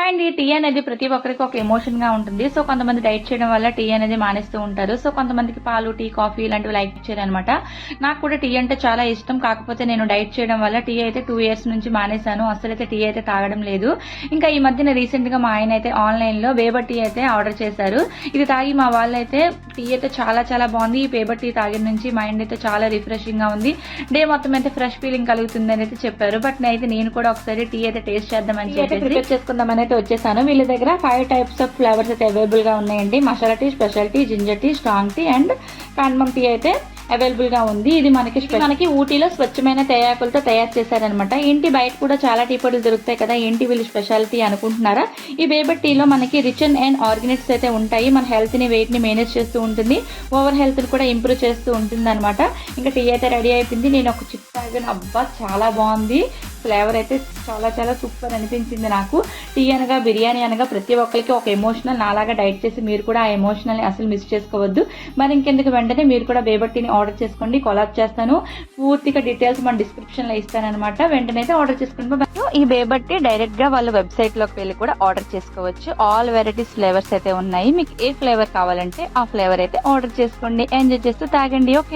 And ఈ tea అనేది ప్రతి ఒక్కరికి ఒక ఎమోషన్ గా ఉంటుంది. సో కొంతమంది డైట్ చేయడం వల్ల టీ అనేది మానేస్తూ ఉంటారు. సో కొంతమందికి పాలు, టీ, కాఫీ ఇలాంటివి లైక్ చేయరనమాట. నాకు కూడా టీ అంటే చాలా ఇష్టం. కాకపోతే నేను డైట్ చేయడం వల్ల టీ అయితే 2 years నుంచి మానేశాను. అసలైతే టీ అయితే తాగడం లేదు. ఇంకా ఈ మధ్యన రీసెంట్ గా మా ఆయన అయితే ఆన్లైన్ లో బేబర్ టీ అయితే ఆర్డర్ చేశారు. ఇది తాగి మా వాళ్ళు అయితే టీ అయితే చాలా చాలా బాగుంది. ఈ బేబర్ టీ తాగిన నుంచి మైండ్ అయితే చాలా రిఫ్రెషింగ్ గా ఉంది. డే మొత్తం అయితే ఫ్రెష్ ఫీలింగ్ కలుగుతుంది అని అయితే చెప్పారు. బట్ అయితే నేను కూడా ఒకసారి టీ అయితే టేస్ట్ చేద్దామని చెప్పి ప్రిపేర్ చేసుకుందామని అయితే వచ్చేసాను. వీళ్ళ దగ్గర 5 types ఆఫ్ ఫ్లేవర్స్ అయితే అవైలబుల్ గా ఉన్నాయండి. Masala tea, special tea, ginger tea, strong tea and cardamom tea అయితే అవైలబుల్ గా ఉంది. ఇది మనకి ఊటీలో స్వచ్ఛమైన తేయాకులతో తయారు చేశారనమాట. ఏంటి బయట కూడా చాలా టీ పొడులు దొరుకుతాయి కదా, ఏంటి వీళ్ళు స్పెషాలిటీ అనుకుంటున్నారా? ఈ బేబర్ టీలో మనకి రిచ్ అండ్ ఆర్గానిక్స్ అయితే ఉంటాయి. మన హెల్త్ ని, వెయిట్ ని మేనేజ్ చేస్తూ ఉంటుంది. ఓవర్ హెల్త్ ని కూడా ఇంప్రూవ్ చేస్తూ ఉంటుంది అనమాట. ఇంకా టీ అయితే రెడీ అయిపోయింది. నేను ఒక చిప్ తాగాను. అబ్బా చాలా బాగుంది. ఫ్లేవర్ అయితే చాలా చాలా సూపర్ అనిపించింది నాకు. టీ అనగా, బిర్యానీ అనగా ప్రతి ఒక్కరికి ఒక ఎమోషనల్. నాలాగా డైట్ చేసి మీరు కూడా ఆ ఎమోషనల్ని అసలు మిస్ చేసుకోవద్దు. మరి ఇంకెందుకు వెంటనే మీరు కూడా బేబర్ టీని ఆర్డర్ చేసుకోండి. కొలాబ్ చేస్తాను. పూర్తిగా డీటెయిల్స్ మన డిస్క్రిప్షన్ లో ఇస్తానమాట. వెంటనే అయితే ఆర్డర్ చేసుకోండి. ఈ బేబర్ టీ డైరెక్ట్ గా వాళ్ళ వెబ్సైట్ లోకి వెళ్ళి కూడా ఆర్డర్ చేసుకోవచ్చు. ఆల్ వెరైటీస్ ఫ్లేవర్స్ అయితే ఉన్నాయి. మీకు ఏ ఫ్లేవర్ కావాలంటే ఆ ఫ్లేవర్ అయితే ఆర్డర్ చేసుకోండి. ఎంజాయ్ చేస్తూ తాగండి. ఓకే.